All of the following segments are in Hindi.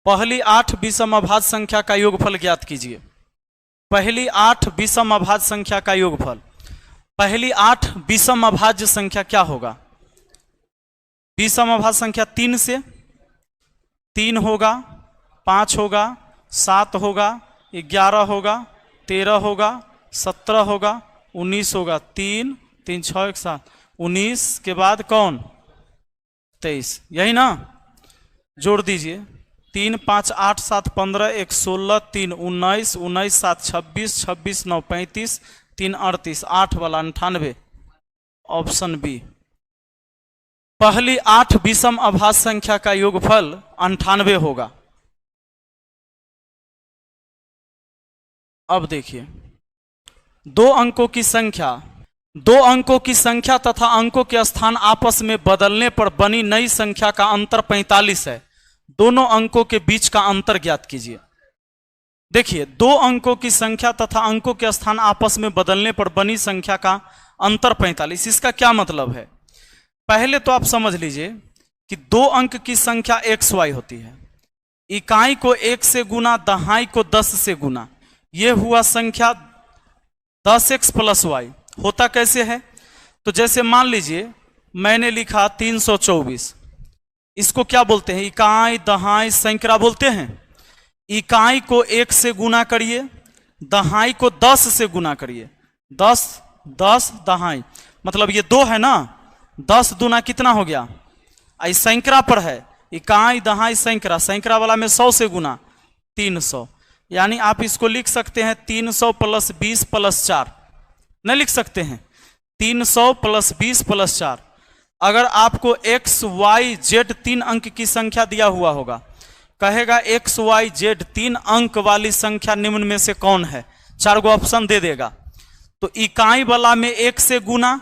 पहली 8 विषम अभाज्य संख्या का योगफल ज्ञात कीजिए। पहली 8 विषम अभाज्य संख्या का योगफल। पहली 8 विषम अभाज्य संख्या क्या होगा? विषम अभाज्य संख्या 3 से 3 होगा, 5 होगा, 7 होगा, 11 होगा, 13 होगा, 17 होगा, 19 होगा। 3 3 6 1 7 19 के बाद कौन? 23। यही ना? जोड़ दीजिए। 3 5 8 7 15 1 16 3 19 19 7 26 26 9 35 3 38 8 वाला 98। Option B. पहली 8 विषम अभाज्य संख्या का योगफल 98 होगा। अब देखिए, दो अंकों की संख्या तथा अंकों के स्थान आपस में बदलने पर बनी नई संख्या का अंतर 45 है। दोनों अंकों के बीच का अंतर ज्ञात कीजिए। देखिए, दो अंकों की संख्या तथा अंकों के स्थान आपस में बदलने पर बनी संख्या का अंतर 45। इसका क्या मतलब है? पहले तो आप समझ लीजिए कि दो अंक की संख्या xy होती है। इकाई को 1 से गुना, दहाई को 10 से गुना, यह हुआ संख्या 10x + y। होता कैसे है? तो जैसे मान लीजिए मैंने लिखा 324, इसको क्या बोलते हैं? इकाई, दहाई, सैकड़ा बोलते हैं। इकाई को 1 से गुना करिए, दहाई को 10 से गुना करिए। 10 10 दहाई, मतलब ये 2 है ना। 10 दूना कितना हो गया? आई सैकड़ा पर है, इकाई दहाई सैकड़ा, सैकड़ा वाला में 100 से गुना 300। यानी आप इसको लिख सकते हैं 300 + 20 + 4। नहीं लिख सकते हैं? 300 + 20 + 4। अगर आपको x y z 3 अंक की संख्या दिया हुआ होगा, कहेगा x y z 3 अंक वाली संख्या निम्न में से कौन है? 4 गो ऑप्शन दे देगा। तो इकाई वाला में 1 से गुना,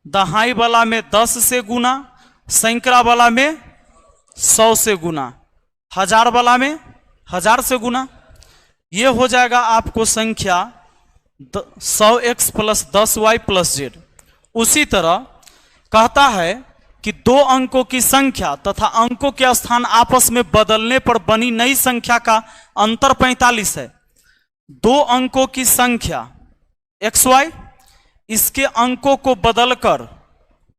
दहाई वाला में 10 से गुना, सैकड़ा वाला में 100 से गुना, हजार वाला में 1000 से गुना। ये हो जाएगा आपको संख्या 100x + 10y + z। उसी तरह कहता है कि दो अंकों की संख्या तथा अंकों के स्थान आपस में बदलने पर बनी नई संख्या का अंतर 45 है। दो अंकों की संख्या xy, इसके अंकों को बदलकर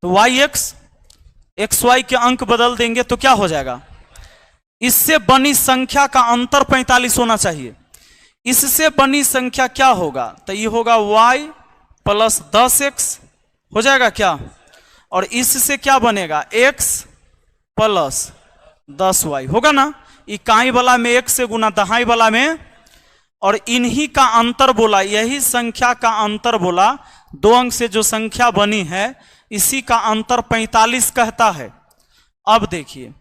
तो yx, xy के अंक बदल देंगे तो क्या हो जाएगा? इससे बनी संख्या का अंतर 45 होना चाहिए। इससे बनी संख्या क्या होगा? तो ये होगा y + 10x हो जाएगा क्या? और इससे क्या बनेगा? x + 10y होगा ना। इकाई वाला में 1 से गुना, दहाई वाला में, और इन्हीं का अंतर बोला, यही संख्या का अंतर बोला। दो अंक से जो संख्या बनी है इसी का अंतर 45 कहता है। अब देखिए,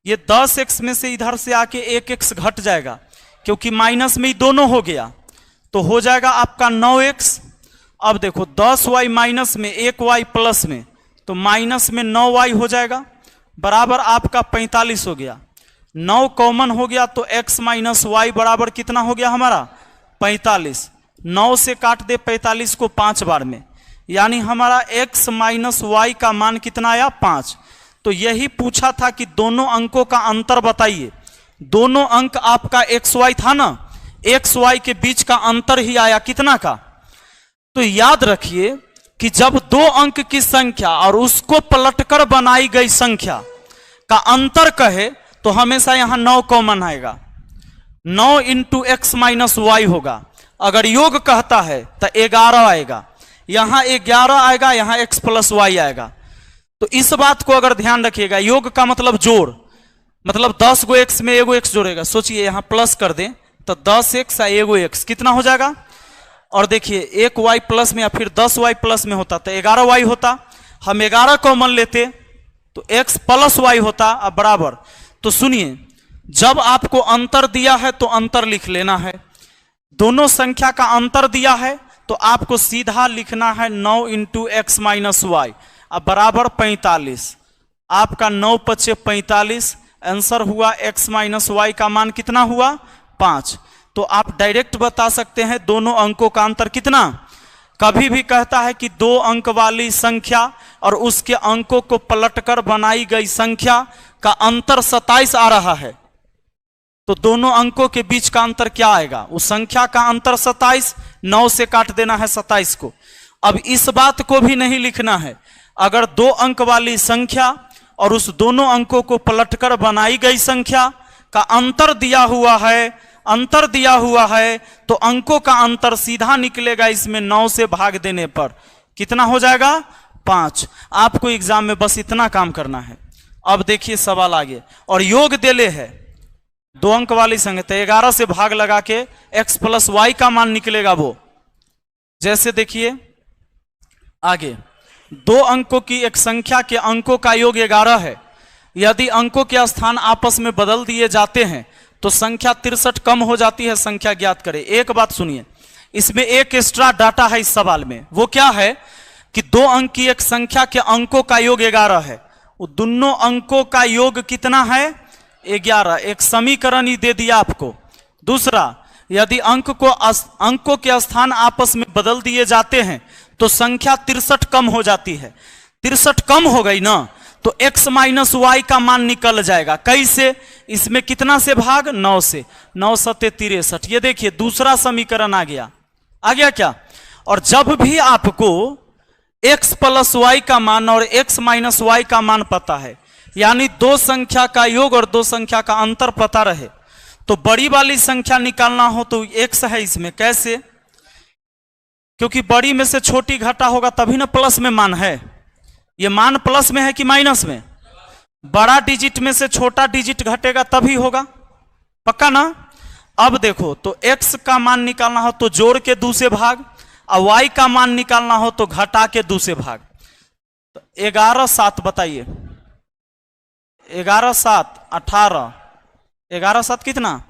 ये 10x में से इधर से आके 1x घट जाएगा, क्योंकि माइनस में ही दोनों हो गया, तो हो जाएगा आपका 9x। अब देखो 10y माइनस में 1y प्लस में, तो माइनस में 9y हो जाएगा, बराबर आपका 45 हो गया। 9 कॉमन हो गया तो x - y बराबर कितना हो गया हमारा? 45। 9 से काट दे 45 को 5 बार में, यानी हमारा x - y का मान कितना आया? 5। तो यही पूछा था कि दोनों अंकों का अंतर बताइए। दोनों अंक आपका xy था ना, xy के बीच का अंतर ही आया कितना का? तो याद रखिए कि जब दो अंक की संख्या और उसको पलटकर बनाई गई संख्या का अंतर कहे तो हमेशा यहां 9 कॉमन आएगा। 9 × x - y होगा। अगर योग कहता है तो 11 आएगा, यहां 11 आएगा, यहां x + y आएगा। तो इस बात को अगर ध्यान रखिएगा, योग का मतलब जोड़, मतलब 10 गो x में एगो x जोड़ेगा। सोचिए यहां प्लस कर दें तो 10x और एगो x कितना हो जाएगा? और देखिए 1y प्लस में या फिर 10y प्लस में होता तो 11y होता। हम 11 कॉमन लेते तो x + y होता। अब बराबर, तो सुनिए, जब आपको अंतर दिया है तो अंतर लिख लेना है। दोनों संख्या का अंतर दिया है तो आपको सीधा लिखना है 9 × x - y, अब बराबर 45। आपका 9 × 5 = 45। आंसर हुआ x - y का मान कितना हुआ? 5। तो आप डायरेक्ट बता सकते हैं दोनों अंकों का अंतर कितना। कभी भी कहता है कि दो अंक वाली संख्या और उसके अंकों को पलटकर बनाई गई संख्या का अंतर 27 आ रहा है, तो दोनों अंकों के बीच का अंतर क्या आएगा? उस संख्या का अंतर 27, 9 से काट देना है 27 को। अब इस बात को भी नहीं लिखना है, अगर 2 अंक वाली संख्या और उस दोनों अंकों को पलटकर बनाई गई संख्या का अंतर दिया हुआ है तो अंकों का अंतर सीधा निकलेगा इसमें 9 से भाग देने पर। कितना हो जाएगा? 5। आपको एग्जाम में बस इतना काम करना है। अब देखिए सवाल आगे, और योग देले है 2 अंक वाली संख्या, तो 11 से भाग लगा के x + y का मान निकलेगा वो। जैसे देखिए आगे, 2 अंकों की एक संख्या के अंकों का योग 11 है। यदि अंकों के स्थान आपस में बदल दिए जाते हैं तो संख्या 63 कम हो जाती है। संख्या ज्ञात करें। एक बात सुनिए, इसमें एक एक्स्ट्रा डाटा है इस सवाल में। वो क्या है कि 2 अंक की एक संख्या के अंकों का योग 11 है। वो दोनों अंकों का योग कितना है? 11। एक समीकरण ही दे दिया आपको। दूसरा, यदि अंकों के स्थान आपस में बदल दिए जाते हैं तो संख्या 63 कम हो जाती है। 63 कम हो गई ना, तो x - y का मान निकल जाएगा। कैसे? इसमें कितना से भाग? 9 से। 9 × 7 = 63। ये देखिए दूसरा समीकरण आ गया क्या? और जब भी आपको x + y का मान और x - y का मान पता है, यानी 2 संख्या का योग और 2 संख्या का अंतर पता रहे, तो बड़ी वाली संख्या निकालना हो तो x है इसमें। कैसे? क्योंकि बड़ी में से छोटी घटा होगा तभी ना प्लस में मान है। ये मान प्लस में है कि माइनस में? बड़ा डिजिट में से छोटा डिजिट घटेगा तभी होगा। पक्का ना? अब देखो, तो x का मान निकालना हो तो जोड़ के 2 से भाग, और y का मान निकालना हो तो घटा के 2 से भाग। तो 11 7 बताइए, 11 7 18, 11 7 कितना?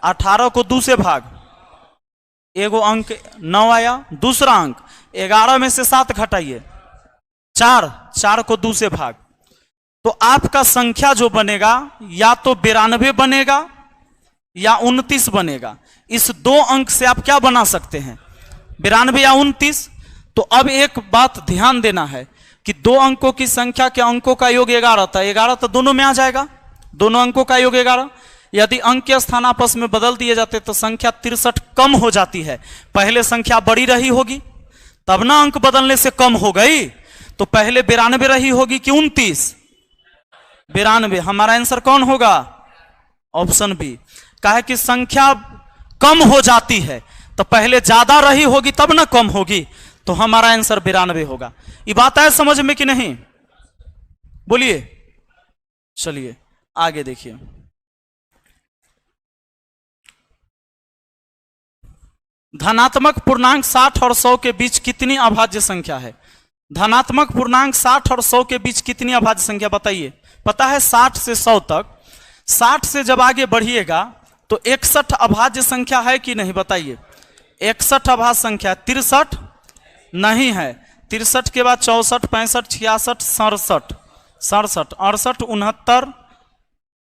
18 को 2 से भाग, एगो अंक 9 आया। दूसरा अंक 11 में से 7 घटाइए, 4 को 2 से भाग। तो आपका संख्या जो बनेगा या तो 92 बनेगा या 29 बनेगा। इस 2 अंक से आप क्या बना सकते हैं? 92 या 29। तो अब एक बात ध्यान देना है कि 2 अंकों की संख्या के अंकों का योग 11 था। 11 तो दोनों में आ जाएगा, दोनों अंकों का योग 11। यदि अंक के स्थान आपस में बदल दिए जाते तो संख्या 63 कम हो जाती है। पहले संख्या बड़ी रही होगी तब ना अंक बदलने से कम हो गई। तो पहले 92 रही होगी कि 29? 92। हमारा आंसर कौन होगा? Option B. काहे कि संख्या कम हो जाती है तो पहले ज्यादा रही होगी तब ना कम होगी। तो हमारा आंसर 92 होगा। ये बात है समझ में कि नहीं? बोलिए। चलिए आगे देखिए। धनात्मक पूर्णांक 60 और 100 के बीच कितनी अभाज्य संख्या है? धनात्मक पूर्णांक 60 और 100 के बीच कितनी अभाज्य संख्या बताइए। पता है 60 से 100 तक। 60 से जब आगे बढ़िएगा तो 61 अभाज्य संख्या है कि नहीं बताइए। 61 अभाज्य संख्या। 63 नहीं है। 63 के बाद 64, 65, 66, 67, 67, 68, 69,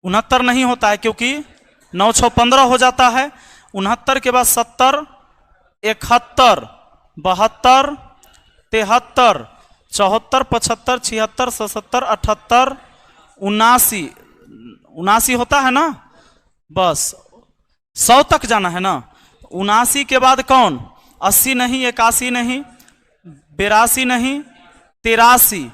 69 नहीं होता है क्योंकि 9 6 15 हो जाता है। 69 के बाद 70, 71, 72, 73, 74, 75, 76, 77, 78, 79, 79 होता है ना। बस 100 तक जाना है ना। 79 के बाद कौन? 80 नहीं, 81 नहीं, 82 नहीं, 83,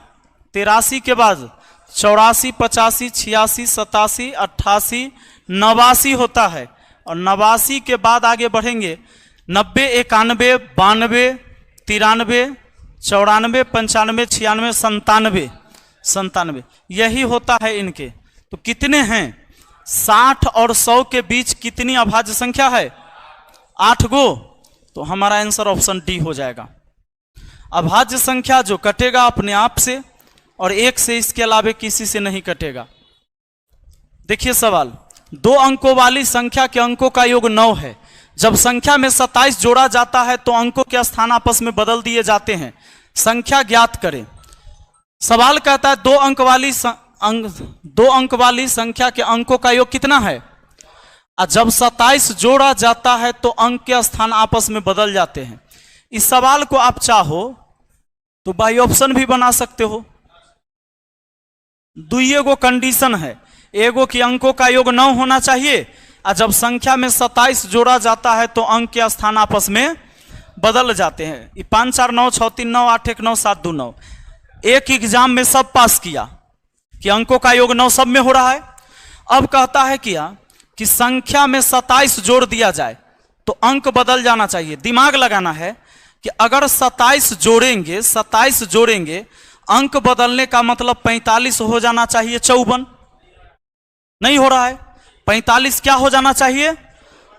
83 के बाद 84, 85, 86, 87, 88, 89 होता है। और 89 के बाद आगे बढ़ेंगे 90, 91, 92, 93, 94, 95, 96, 97, यही होता है इनके। तो कितने हैं? 60 और 100 के बीच कितनी अभाज्य संख्या है? 8 गो। तो हमारा आंसर ऑप्शन डी हो जाएगा। अभाज्य संख्या जो कटेगा अपने आप से और 1 से, इसके अलावा किसी से नहीं कटेगा। देखिए सवाल, 2 अंकों वाली संख्या के अंकों का योग 9 है। जब संख्या में 27 जोड़ा जाता है तो अंकों के स्थान आपस में बदल दिए जाते हैं। संख्या ज्ञात करें। सवाल कहता है 2 अंक वाली संख्या के अंकों का योग कितना है? और जब 27 जोड़ा जाता है तो अंक के स्थान आपस में बदल जाते हैं। इस सवाल को आप चाहो तो बाई ऑप्शन भी बना सकते हो। दुइये गो कंडीशन है। एगो की अंकों का योग 9 होना चाहिए और जब संख्या में 27 जोड़ा जाता है तो अंक के स्थान आपस में बदल जाते हैं। 5 4 9 6 3 9 8 1 9 7 2 9। एक एग्जाम में सब पास किया कि अंकों का योग 9 सब में हो रहा है। अब कहता है कि संख्या में 27 जोड़ दिया जाए तो अंक बदल जाना चाहिए। दिमाग लगाना है कि अगर 27 जोड़ेंगे अंक बदलने का मतलब 45 हो जाना चाहिए 54, नहीं हो रहा है। 45 क्या हो जाना चाहिए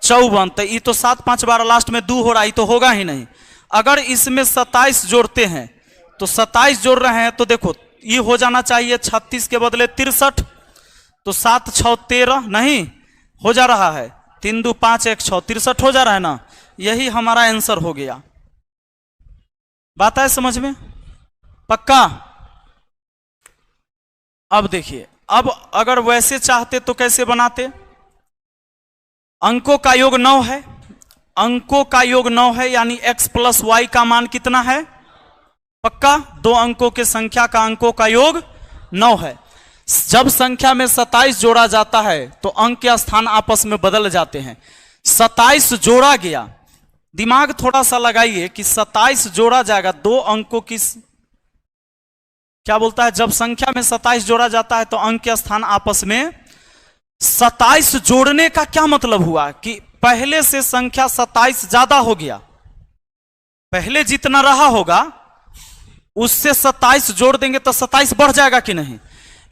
54। तो ये तो 7 5 12 लास्ट में 2 हो रहा है, ये तो होगा ही नहीं। अगर इसमें 27 जोड़ते हैं तो 27 जोड़ रहे हैं तो देखो ये हो जाना चाहिए 36 के बदले 63, तो 7 6 13 नहीं हो जा रहा है, 3 2 5 1 6 63 हो जा रहा है ना। यही हमारा आंसर हो गया। बात है समझ में? पक्का? अब देखिए, अब अगर वैसे चाहते तो कैसे बनाते? अंकों का योग 9 है, अंकों का योग 9 है, यानी x प्लस वाई का मान कितना है? पक्का? दो अंकों के संख्या का अंकों का योग 9 है। जब संख्या में 27 जोड़ा जाता है तो अंक के स्थान आपस में बदल जाते हैं। 27 जोड़ा गया, दिमाग थोड़ा सा लगाइए कि 27 जोड़ा जाएगा दो अंकों की, क्या बोलता है, जब संख्या में 27 जोड़ा जाता है तो अंक के स्थान आपस में 27 जोड़ने का क्या मतलब हुआ कि पहले से संख्या 27 ज्यादा हो गया, पहले जितना रहा होगा उससे 27 जोड़ देंगे तो 27 बढ़ जाएगा कि नहीं।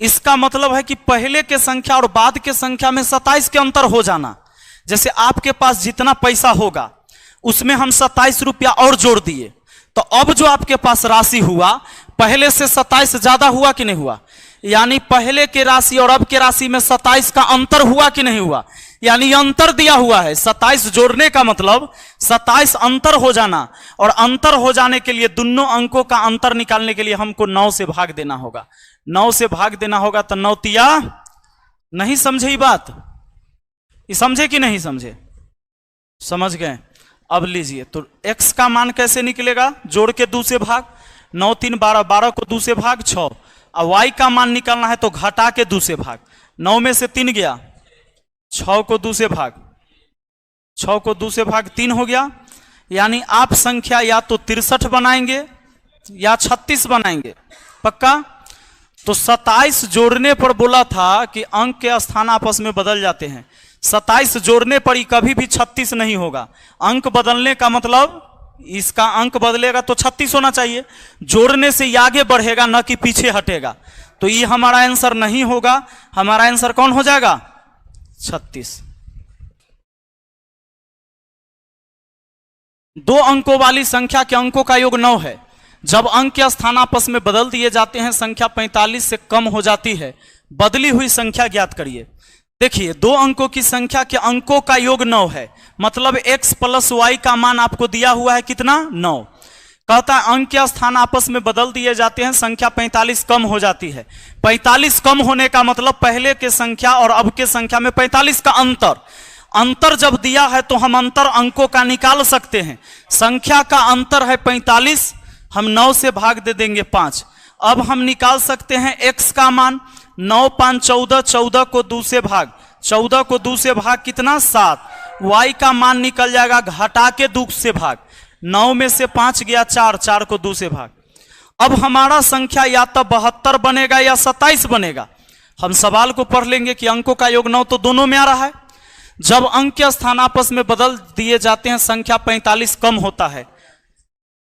इसका मतलब है कि पहले के संख्या और बाद के संख्या में 27 के अंतर हो जाना। जैसे आपके पास जितना पैसा होगा उसमें हम 27 रुपया और जोड़ दिए तो अब जो आपके पास राशि हुआ पहले से 27 ज्यादा हुआ कि नहीं हुआ, यानी पहले के राशि और अब के राशि में 27 का अंतर हुआ कि नहीं हुआ, यानी अंतर दिया हुआ है। 27 जोड़ने का मतलब 27 अंतर हो जाना, और अंतर हो जाने के लिए दोनों अंकों का अंतर निकालने के लिए हमको 9 से भाग देना होगा। 9 से भाग देना होगा तो 9 तिया, नहीं समझे ये बात? ये समझे कि नहीं समझे? समझ गए। अब लीजिए, तो x का मान कैसे निकलेगा? जोड़ के 2 से भाग, 9 3 12, 12 को 2 से भाग 6, और y का मान निकालना है तो घटा के 2 से भाग, 9 में से 3 गया, 6 को 2 से भाग, 6 को 2 से भाग 3 हो गया। यानी आप संख्या या तो 63 बनाएंगे या 36 बनाएंगे। पक्का? तो 27 जोड़ने पर बोला था कि अंक के स्थान आपस में बदल जाते हैं। 27 जोड़ने पर ही कभी भी 36 नहीं होगा। अंक बदलने का मतलब इसका अंक बदलेगा तो 36 होना चाहिए, जोड़ने से ये आगे बढ़ेगा न कि पीछे हटेगा। तो ये हमारा आंसर नहीं होगा। हमारा आंसर कौन हो जाएगा? 36। दो अंकों वाली संख्या के अंकों का योग 9 है। जब अंक के स्थान आपस में बदल दिए जाते हैं संख्या 45 से कम हो जाती है। बदली हुई संख्या ज्ञात करिए। देखिए, दो अंकों की संख्या के अंकों का योग 9 है, मतलब x प्लस वाई का मान आपको दिया हुआ है कितना? 9। कहता है अंक के स्थान आपस में बदल दिए जाते हैं, संख्या 45 कम हो जाती है। 45 कम होने का मतलब पहले के संख्या और अब के संख्या में 45 का अंतर जब दिया है तो हम अंतर अंकों का निकाल सकते हैं। संख्या का अंतर है 45, हम 9 से भाग दे देंगे 5। अब हम निकाल सकते हैं x का मान, 9 5 14, 14 को 2 से भाग, 14 को 2 से भाग कितना? 7। y का मान निकल जाएगा घटा के 2 से भाग, 9 में से 5 गया 4, 4 को 2 से भाग। अब हमारा संख्या या तो 72 बनेगा या 27 बनेगा। हम सवाल को पढ़ लेंगे कि अंकों का योग 9 तो दोनों में आ रहा है। जब अंक के स्थान आपस में बदल दिए जाते हैं संख्या 45 कम होता है।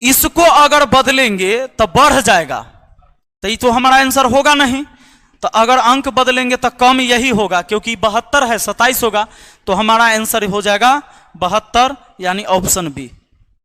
इसको अगर बदलेंगे तो बढ़ जाएगा, तो ये तो हमारा आंसर होगा नहीं। तो अगर अंक बदलेंगे तो कम यही होगा, क्योंकि 72 है 27 होगा, तो हमारा आंसर हो जाएगा 72, यानी ऑप्शन बी।